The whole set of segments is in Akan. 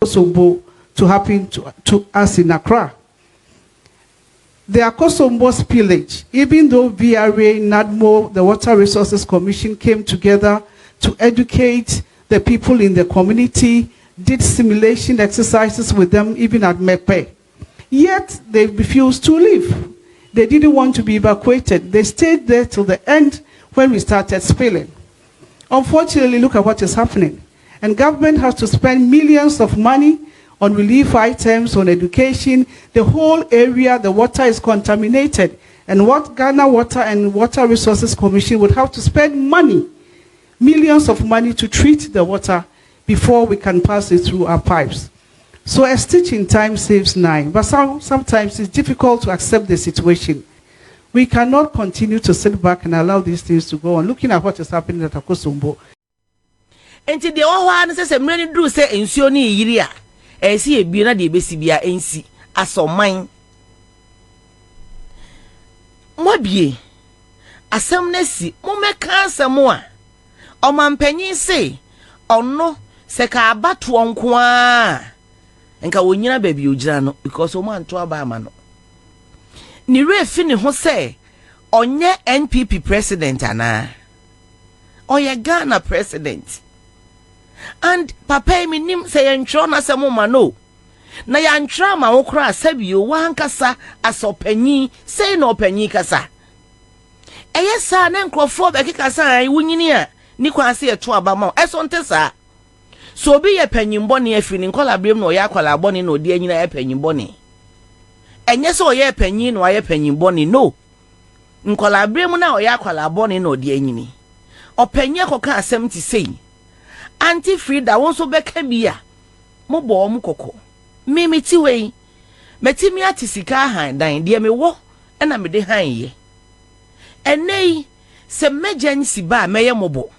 Akosombo to happen to us in Accra. The Akosombo spillage, even though VRA, NADMO, the Water Resources Commission came together to educate the people in the community, did simulation exercises with them, even at Mepe. Yet they refused to leave. They didn't want to be evacuated. They stayed there till the end when we started spilling. Unfortunately, look at what is happening. And government has to spend millions of money on relief items, on education. The whole area, the water is contaminated. And what Ghana Water and Water Resources Commission would have to spend money, millions of money to treat the water before we can pass it through our pipes. So a stitch in time saves nine, but sometimes it's difficult to accept the situation. We cannot continue to sit back and allow these things to go on, looking at what is happening at Akosombo. And the one says a many do say Insu ni yiria, and see a bina de besibia NC as on mine. Mobie, as some nesi, Mome cancer more. O man penny say, or no, seka batu on kwa. Enka wonyina baby ujira no because o man to abama no ni refi ne ho say onye NPP president ana oye Ghana president and papa mi nim say yentro na semo ma no na yantra ma wo kra sabio wankasa asopanyi say no panyi kasa eye sa na nkrofo be kikasa ai wunyini a ni kwase eto abama eso ntesa so be ye panyimbo ne afiri nkola brem no ya kwala boni no de anyina ye panyimbo ne enye so ye panyi no ye panyimbo ne no nkola brem na o ya kwala boni no de anyini opanye koka asem ti sei anti Frida won so beka bia mo bo mu kokko mimi ti wei metimi atisika han dan de me wo na me de han ye enei se mejansi ba meye mobo.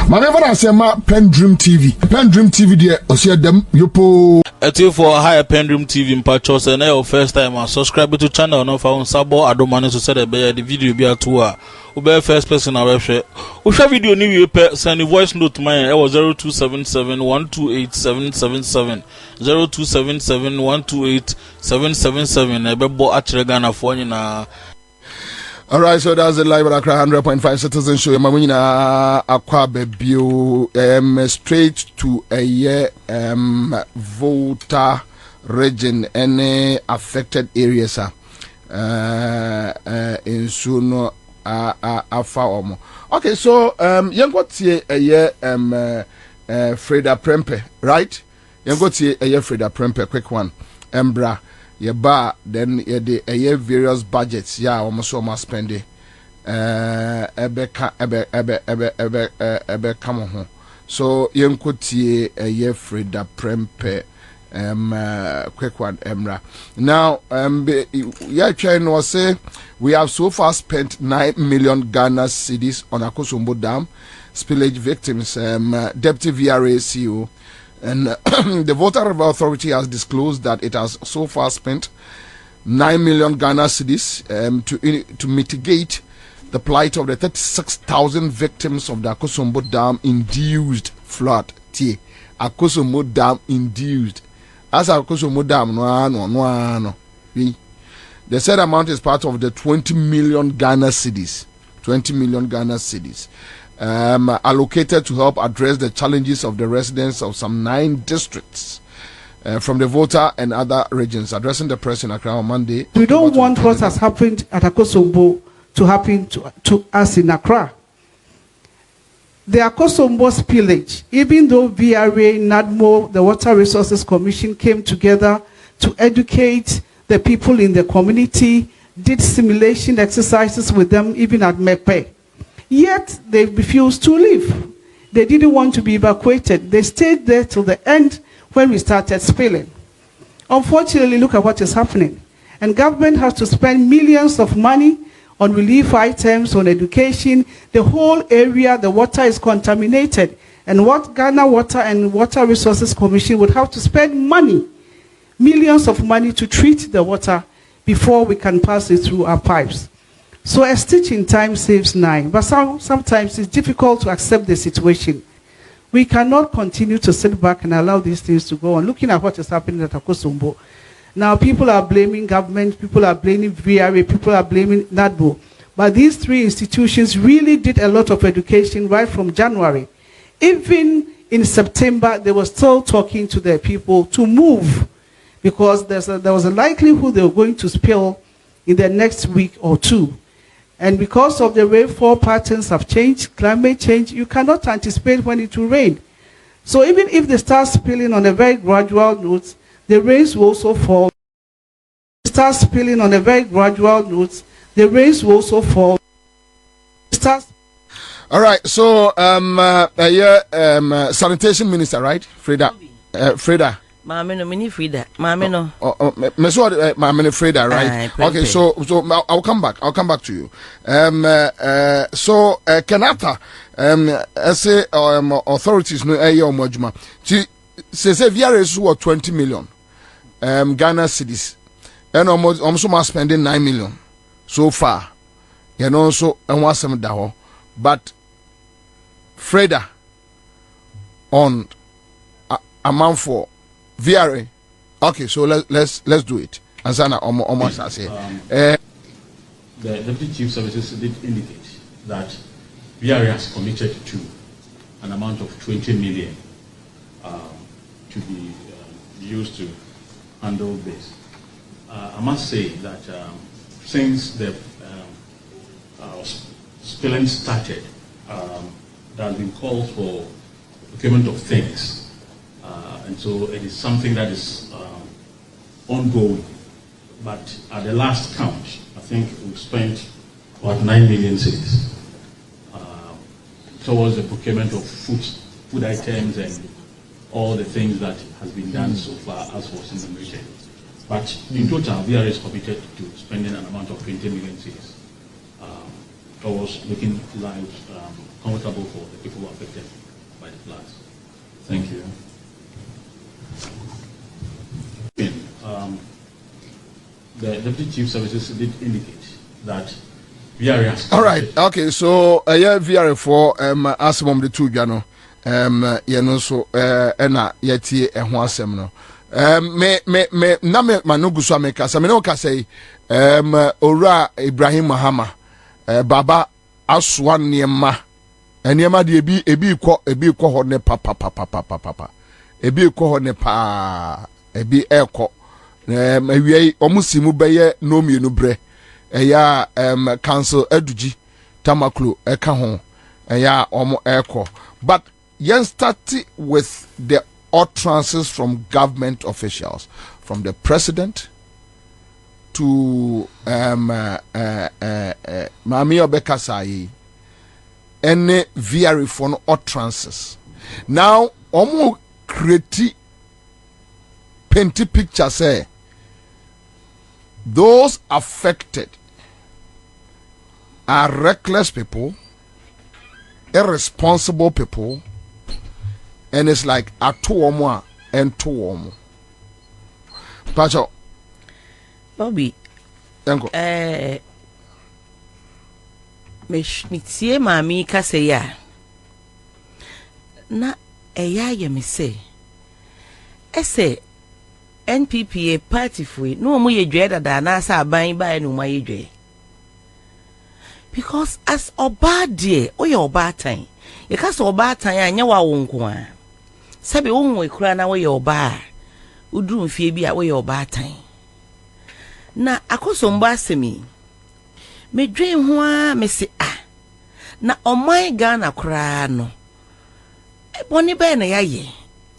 Whenever I say my PENDREAM TV there, I see them yopo. Until for higher PENDREAM TV in Pachos and your first time and subscribe to channel no for Sabo Addo money to say the video be a tour. Ube first person our website. Usha video ni we send voice note mine. It was 0277128777 0277128777. Ebe bo atre Ghana for na. Alright, so that's the live at Accra 100.5 Citizen Show. Mamuna Aqua Bebio straight to a year Volta region any affected areas Insu no afa. Okay, so you got here a year Freda Prempe, right? You got here a year Freda Prempe, quick one. Embra. Ye ba then ye de various budgets ya almost spend it ebe come on. So yen kotie ye Freda Prempe quick one Emra. Now yeah trying to say we have so far spent 9 million Ghana cedis on Akosombo Dam spillage victims. Deputy VRA CEO and the Water Authority has disclosed that it has so far spent 9 million Ghana cedis to mitigate the plight of the 36,000 victims of the Akosombo Dam induced flood. Akosombo Dam induced. As Akosombo Dam no. The said amount is part of the 20 million Ghana cedis. 20 million Ghana cedis. Allocated to help address the challenges of the residents of some 9 districts from the Volta and other regions. Addressing the press in Accra on Monday. We don't want what has happened at Akosombo to happen to us in Accra. The Akosombo spillage, even though VRA, NADMO, the Water Resources Commission came together to educate the people in the community, did simulation exercises with them, even at Mepe. Yet they refused to leave. They didn't want to be evacuated. They stayed there till the end when we started spilling. Unfortunately, look at what is happening. And government has to spend millions of money on relief items, on education. The whole area, the water is contaminated. And what Ghana Water and Water Resources Commission would have to spend money, millions of money to treat the water before we can pass it through our pipes. So a stitch in time saves 9, but sometimes it's difficult to accept the situation. We cannot continue to sit back and allow these things to go on. Looking at what is happening at Akosombo. Now, people are blaming government, people are blaming VRA, people are blaming NADBO. But these three institutions really did a lot of education right from January. Even in September, they were still talking to their people to move because there was a likelihood they were going to spill in the next week or two. And because of the rainfall patterns have changed, climate change, you cannot anticipate when it will rain. So even if they start spilling on a very gradual note, the rains will also fall. Start spilling on a very gradual note, the rains will also fall. All right, so sanitation minister, right? Freda. Mamino, mini Frida. Mamino. Mamino Freda, right? Okay, so I'll come back to you. So Kenata, say authorities no mojuma. Says VRA is worth 20 million Ghana cedis. And almost spending 9 million so far. You know, so and want some daho. But Freda on amount for VRA. Okay, so let's do it. Ansana almost I say. The Deputy Chief Services did indicate that VRA has committed to an amount of 20 million to be used to handle this. I must say that since the spilling started, there has been calls for procurement of things. And so it is something that is ongoing. But at the last count, I think we've spent about 9 million cedis towards the procurement of food items and all the things that has been done so far as was enumerated. But in total, VRA is committed to spending an amount of 20 million cedis towards making lives comfortable for the people who are affected by the floods. Thank you. The Deputy Chief Services did indicate that VRA has... All right, okay, so VRA for asimum the two gano so ena yeti ho asem no me na me manugu so ameka se me no ka say owura Ibrahim Mahama baba aswa niema eniema de ebi kɔ ho ne papa ebi kɔ ho ne pa ebi ekɔ awie omusimu beye no mienu bre eya council aduji tamaklo eka ho eya omo ekɔ. But yen started with the utterances from government officials, from the president to Mami Obekasai, any VRA for utterances. Now, omo create painty picture say those affected are reckless people, irresponsible people, and it's like a two and two. Pacho Bobby, Mitie Mami Kaseya na eya ye me say ese NPP a party fui no mo ye dwe dada na sa aban ba no mo ye dwe because as oba de o ye oba tan ye ka so oba tan anya wa wonko a sabe wonwo ekura na wo ye oba uduru mfie bi a wo ye oba tan na Akosombo asemi me dwe ho a me se na oman Ghana kura no boni be na yaye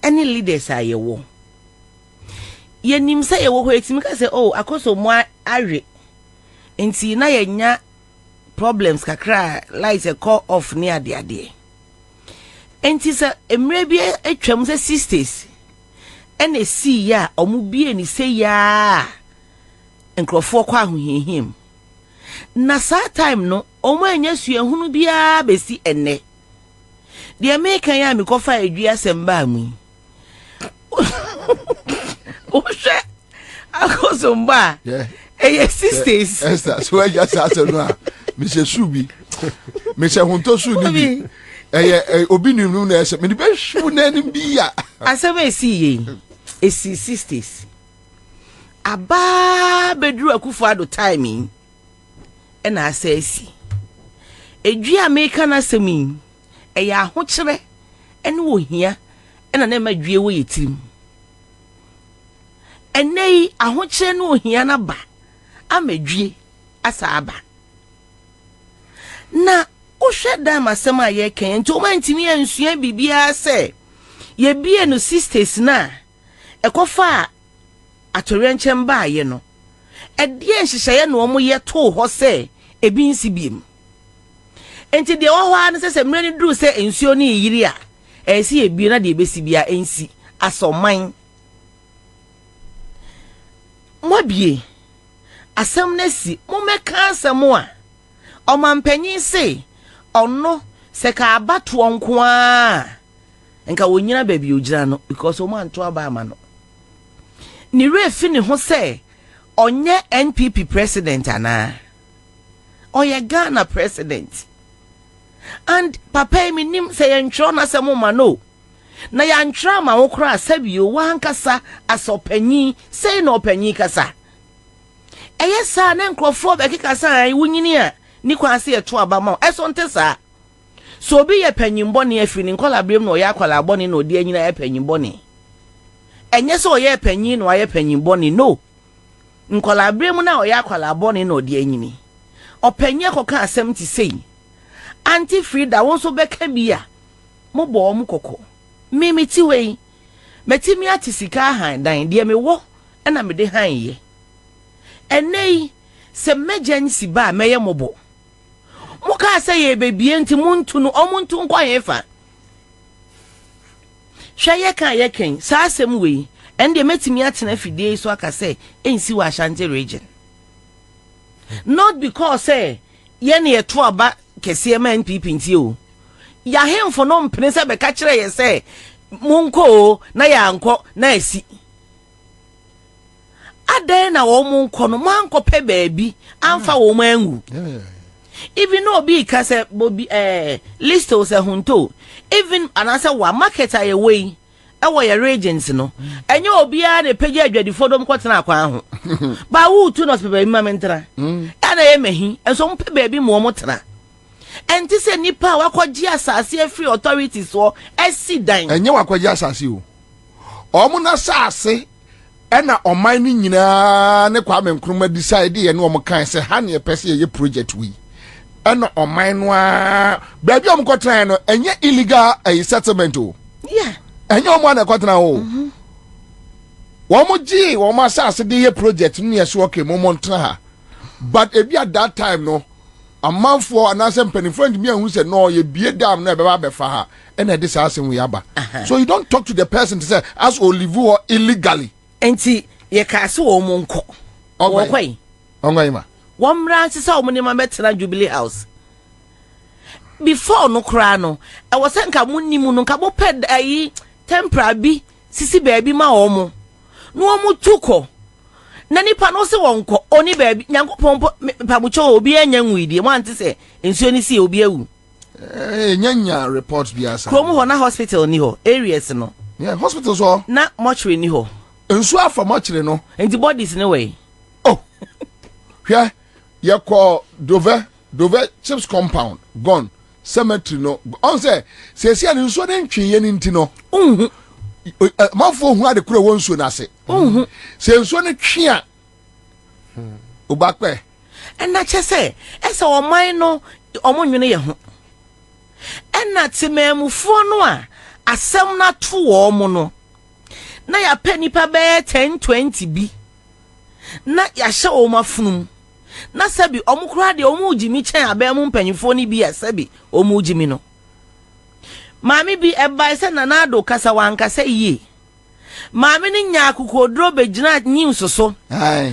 any leaders ayewo yenim say yewo ho etimi ka say oh Akosombo awe enti na yenya problems kakra like a call off near the ade enti say emre bi atwam say sisters ene see ya omubie ni say ya enkrofo kwa ahohihim na sa time no omo anya suahunu bia besi enne de American ya me kofa adua semba mu o hwe Akosombo yes sisters so I just asked no Mr. Subi Mr. Hunto Sudi obi nim na ese me be hwu na nim bi ya asem esi 60s aba bedru Akuffo Addo timing na asesi edwi America na semi eya ahokyere ene wo hia ena na madwie wo yetirim enei ahokyere no hia na ba amadwie asa aba na ohwe da masem aye ken nti o mantimi ansua bibia se ye bie no sisters na ekofa atorenchen ba aye no edie nhyehyeye no omo ye to ho se ebi nsi biem enti de wo hwa ne se mrani duru se ensuo ni yiri a esi ebi na de ebesi bia ensi asoman mo bie asem na si mo meka asem a omampanyin se ono se ka abato onko a enka wonyina ba bi ogira no because o man to aba ama no ni refi ne ho se onye NPP president ana oye Ghana president and papa mi nim se yentro na se mo ma no na yantra ma wo kra sabio wankasa asopanyin sei na opanyin kasa eyesa na nkrofo be kikasa ai wunyini a ni kwanse eto aba ma eso ntesa so obi ye panyimbo ne afini nkola brem no ya kwala abone na odi anyina ye panyimbo ne enye so ye panyin no ye panyimbo ne no nkola brem na ya kwala abone na odi anyini opanye koka asem ti sei anti Frida wonso beka bia mo bo mo koko mimi ti wei metimi atisika han dan de me wo na me de han ye enei se emergency ba meye mobo muka say ye bebie nti muntu no omuntu nkwa yefa hwaye kan ye ken sa asem wei ende metimi atena fidie so aka say ensi wa Ashanti region not because say ye ne to aba kese ma NPP nti o ya hemfo no mpene se be ka kire ye say munko na ya nko na asi aden na wo munko no manko pe baabi amfa wo mangu even no be kase bobi list o se hunto even anasa wa market aye wey e wo ye regions no enye obi a na page adwadi fodom kwotena akwan ho ba wo tu no pe baabi ma mentra ana ye mehi enso mpe baabi mo mo tena enti se nipa wakwaji asase free authorities so esidan enye wakwaji asase o omo na asase ena oman ni nyina ne kwa menkroma decide ye ne omo kan se ha ne pese ye project wi ena oman no a baabi omo kotran no enye illegal settlement o yeah enye omo na kotran o womo ji womo asase de ye project ni yeso okay mo montran ha but ebi at that time no a man for an answer penny friend me who said no you be damn never befa and this asking we aba so you don't talk to the person to say as olivu or illegally enti ye ka se wo monko wo kwai ongai ma wo mra se wo ne ma metena Jubilee House before no kra no e wo se nka munnimu no nka bo ped ayi tempera bi sisi baabi ma wo mo no wo mu tuko na nipa no se wonko oni baabi nyankopon pabucho obi anya nwidie mo ante se ensuo ni si obi awu nyanya report bi asa krom ho na hospital ni ho areas no yeah hospital so na mortuary ni ho ensuo afa mortuary no and the bodies ni way oh hwe ye call Dover chips compound gone cemetery no on say sia ni ensuo den tweye ni nti no mafo hu ade kura wonsuo na ase se ensuo ne twe a obakpe na chese ese oman no omonwene ye ho na temamufo no a asem na to wo mo no na ya panipa be 10-20 bi na ya hye o mafunum na sabi omukura de omujimi chen abem mpanyifo ni bi asabi omujimi no Mami bi eba se nanado kasa wankasa yi. Mami ni nya akukodro begina news so.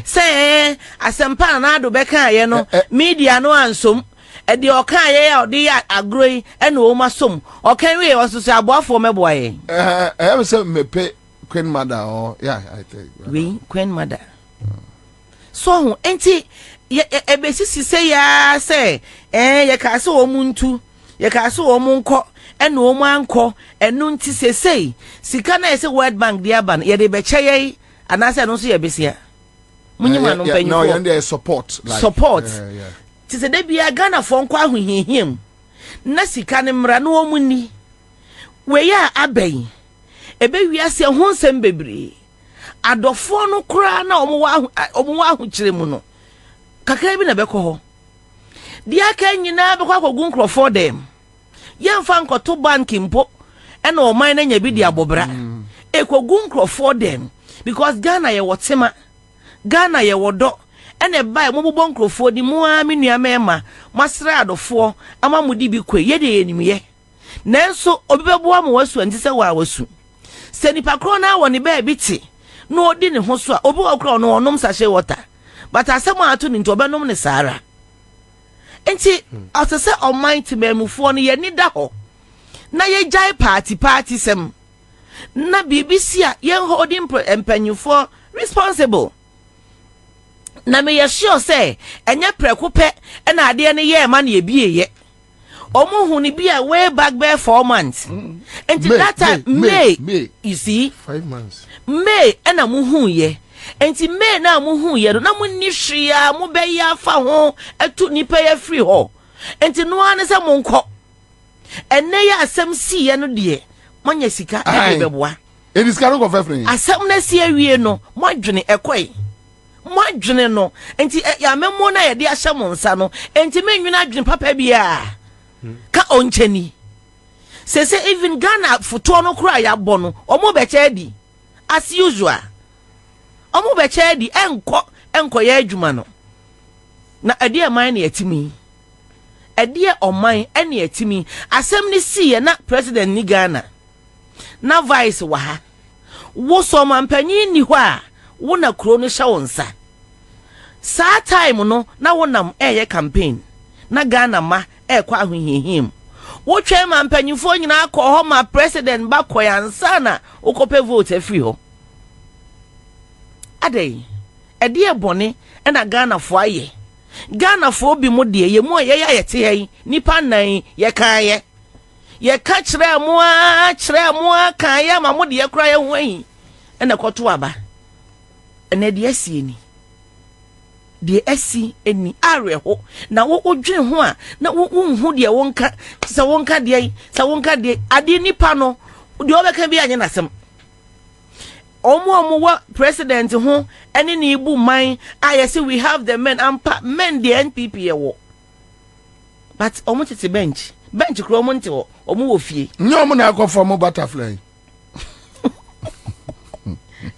Se asempa nanado beka ye no media no ansom e de oka ye ya odi agroi e na o masom. Okan we was so aboafo meboye. I say mepe Queen Mother or yeah I think. We Queen Mother. So enti ye ebesisi se ya se ye ka se o muntu ye ka so wo mu nkọ ene wo mu ankọ enu nti sesei sika na ese World Bank dia ban ye de be cheye anase no so ye besia munyima no panyi no you dey support ti se de bia Ghana fo nkọ ahohihiem na sika ne mra no wo mu ni we ya abai ebe wiase ho nsem bebre adofo no kura na omo ahu kire mu no kakra bi na bekọ ho dia ka nyina bekọ akogu nkrofo dem yemfa nkoto bank mpo ena o man na nya bi dia bobra ekogu nkrofo dem because Ghana ye wotema Ghana ye wodo ena ba mo bobo nkrofo di mu a menua mema masra adofo ama mudi bi kwe ye de enimye nanso obibebo am wasu antise wa wasu se nipa kro na woni ba biti no odi ne ho so a obi okro no onom sachet water but asem ato ni nti obenom ne sara enti asese almighty memufo no ye ni da ho na ye jai party sem na BBC a ye holding empanyufo responsible na me ye sure say enye preko pe na ade ne ye ma na ye bieye omo hu ni bia way back there 4 months enti that time May you see 5 months May na mu hu ye enti May na mu hu ye na mu ni hwea mu be ya fa ho etu nipa ya free ho enti no ane se mu nkọ enne ya asem si ye no de manya sika e beboa it is cannot confess me asem na si awie no modwene ekoi modwene no enti ya memo na ye de ahye mo nsa no enti menwena adwene papa bia ka oncheni sese even Ghana foto no kura ya bọ no omo beche di as usual omo beche di enko ya adwuma no na ade aman na yatimi ade oman ene yatimi asem ni si ye na president ni Ghana na vice wa ha wo so mampanyi ni hɔ a wo na kuro no hye wonsa saa time no na wonam eye campaign na Ghana ma kwa ahohihim wo twa mampanyifo nyina akọ ho ma president ba koyansa na ukope vote free ho adai ede bone na Ghana fo aye Ghana fo bi mu de ye mu ye ya yete yi nipa nan ye kan ye ka kire mu a kan ye ma mu de ye kura ye ho yi na kwoto aba na de asie ni de asi eni areho na wo odwen ho a na wo hu de wonka sa wonka de ade nipa no de obeka bi anye nasem omo wa president ho ene ni ibu man ayese we have the men the NPP ewo but omo tete bench kro omo nte omo wo fie nyo omo na akofo mo butterfly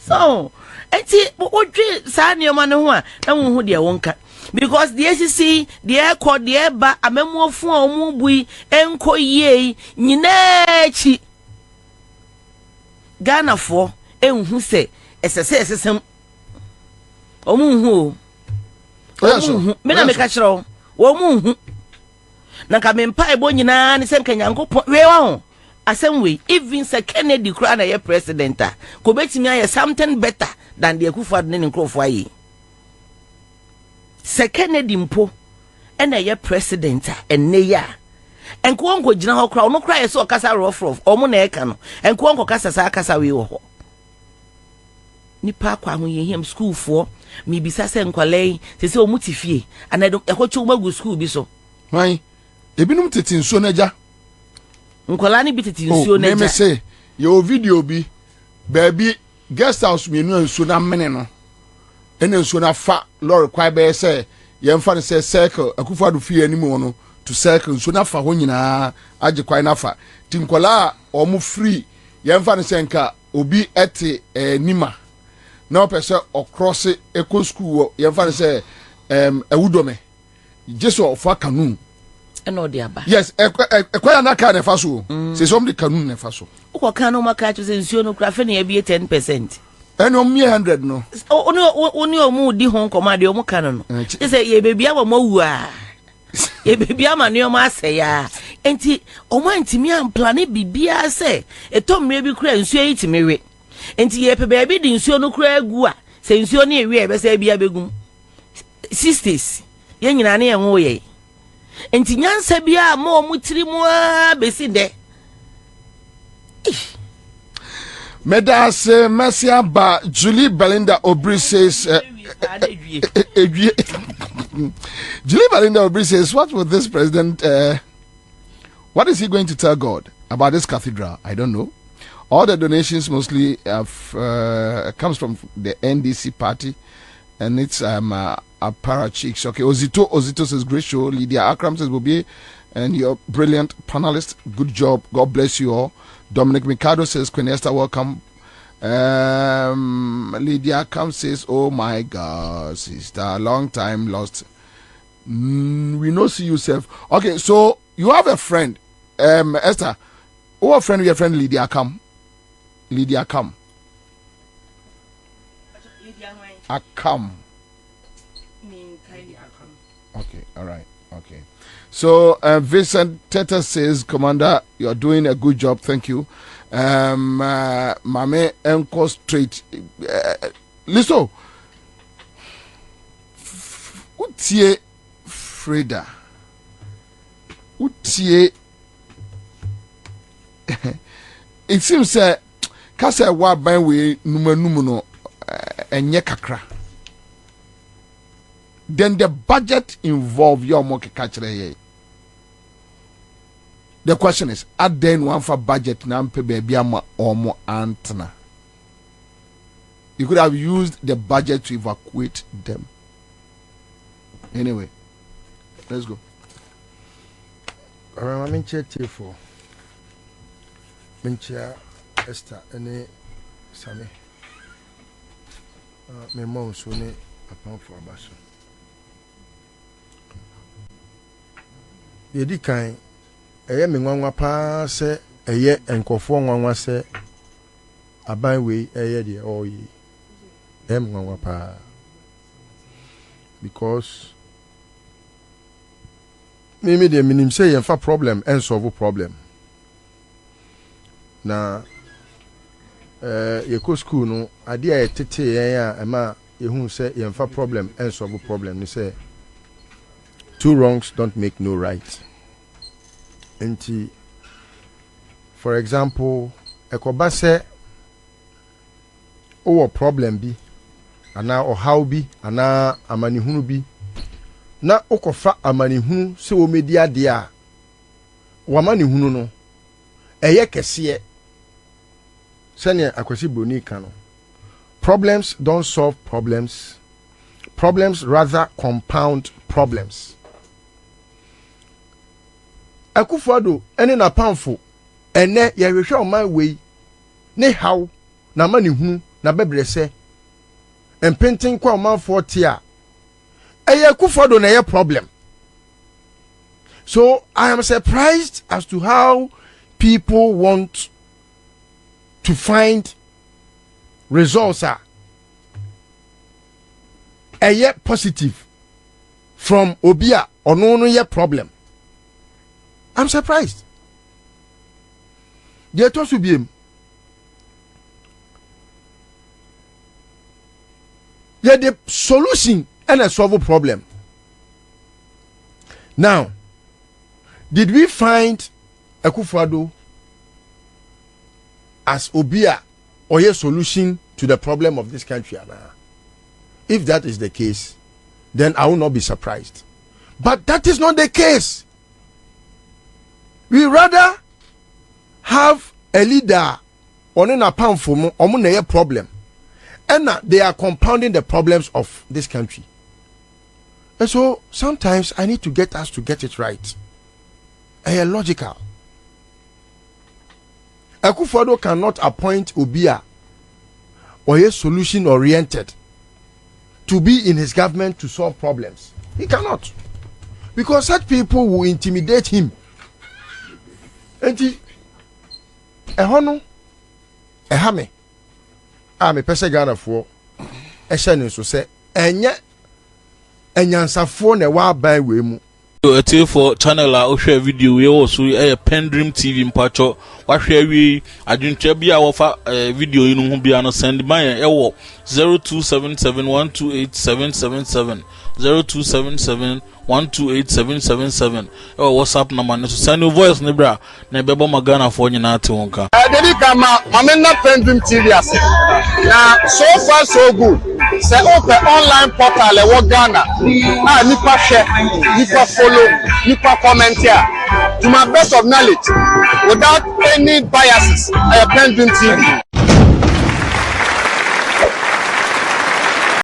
so enti odwe saa nioma ne ho a na wo hu de wonka because the ACC the ekọ the eba amemuofu a omu bui enko yie nyina chi Ghana fo enhu se esesem omu hu me na me ka kire wo mu hu na ka me mpa ebo nyina ne sem kanyankopon we wa ho asem we even se Kennedy kura na ye president a ko betimi aye something better than the Akuffo Addo ne nkrofo ayi se Kennedy mpo ena ye president enne ya enko onko gina ho kura ono kura ye so kasa rough omo na eka no enko onko kasa sa kasa we wo ho nipa kwa ho yehiem school fo mi bisa se nkwalei se omu tifie anado ekochu magu school bi so hwan ebinum tete nsuo na ja nkwala ni bi tete nsuo na ja me say your video bi baby guest house me no nsuo na mene no ene nsuo na fa lorry kwa be say yemfa ne say circle Akuffo Addo fie animu no to circle nsuo na fa ho nyina age kwa na fa ti nkwala omu free yemfa ne say nka obi ete nima na opese across eco school yemfa ne say ewudome jesu of kanu eno de aba yes ekwa na ka ne fa so say some de kanu ne fa so uko kanu maka cho say nsuo no kra fe na be 10% eno me 100 no oni omu di hon koma de omu kanu no say ye bebia wa mawu a ye bebia ma ne omu ase ya enti omu antimi am plan bibia say etomre bi kra nsuo yi timiwe enti ye pe baby di nsuo no kra agu a say nsuo ne ewe e be say bia begum sisters ye nyina ne ye ho ye enti nyansa bia ma omutiri mu a besi de Medas Mercia Ba Julie Belinda Obri says Julie Belinda Obri says, what will this president what is he going to tell God about this cathedral? I don't know. All the donations mostly comes from the NDC party, and it's Parachicks. Okay, Ozito says great show. Lydia Akram says Bobie, and you're brilliant panelist. Good job. God bless you all. Dominic Mikado says Queen Esther, welcome. Lydia Akram says, oh my God, sister, long time lost. We know see yourself. Okay, so you have a friend, Esther. Who a friend? Your friend Lydia Akam. Lydia Akam. Akam. Okay, all right, okay. So Vincent Teta says, Commander, you're doing a good job. Thank you. Mame Enko Straight. Listen. Utie Freda. Utie. It seems that kasa wa ban we numanumu no enye kakra. Then the budget involved your more kachire. The question is, at then one for budget na mpe baby ama omo antna. You could have used the budget to evacuate them. Anyway, let's go. I'm in chat for Mincha Esther any Sammy. My mom soon a pound for a basso. Yedi kind, a yemi one pa say a ye and conform one was say a byway a yedi or ye. One pa because maybe the minim say a problem and solve a problem. Na yeko school no ade a tete ya ema ehun say yemfa problem and solve problem ni say two wrongs don't make no right. Enti for example ekoba say o problem bi ana o how bi ana amanihunu bi na okofa amanihunu se o medi ade a wa manihunu no eye kese. Senior Akwasi Bruni Kano. Problems don't solve problems. Problems rather compound problems. Akuffo Addo ene na pamfo ene ye hwehwe o man wei ne haw na mani hu na bebrese empenten kwa o man 40 a Akuffo Addo na ye problem. So I am surprised as to how people want to find results are a yet positive from Obia or no yet problem. I'm surprised. They told to be him. Yet the solution and a solve a problem. Now, did we find Akuffo Addo as Obia or a solution to the problem of this country? If that is the case, then I will not be surprised. But that is not the case. We rather have a leader on a pound for a problem, and they are compounding the problems of this country. And so sometimes I need to get us to get it right. Logical. Akuffo Addo cannot appoint Obia or a solution oriented to be in his government to solve problems. He cannot. Because such people will intimidate him. And he Ehono Ehame Ame pese Ghana for Eshani so say enye enyansafo na wa ban we mu. For channel a share video we also PENDREAM TV mpacho wa share wi adwuntwa bia wo fa video inu ho bia no send man 0277128777 0277 128 WhatsApp number no send your voice ne bra na bebo magana for nyina te wonka dedi kama mamena PENDREAM TV ase na so far so good say open online portal e wo Ghana nipa share nipa follow nipa comment here to my best of knowledge without any biases PENDREAM TV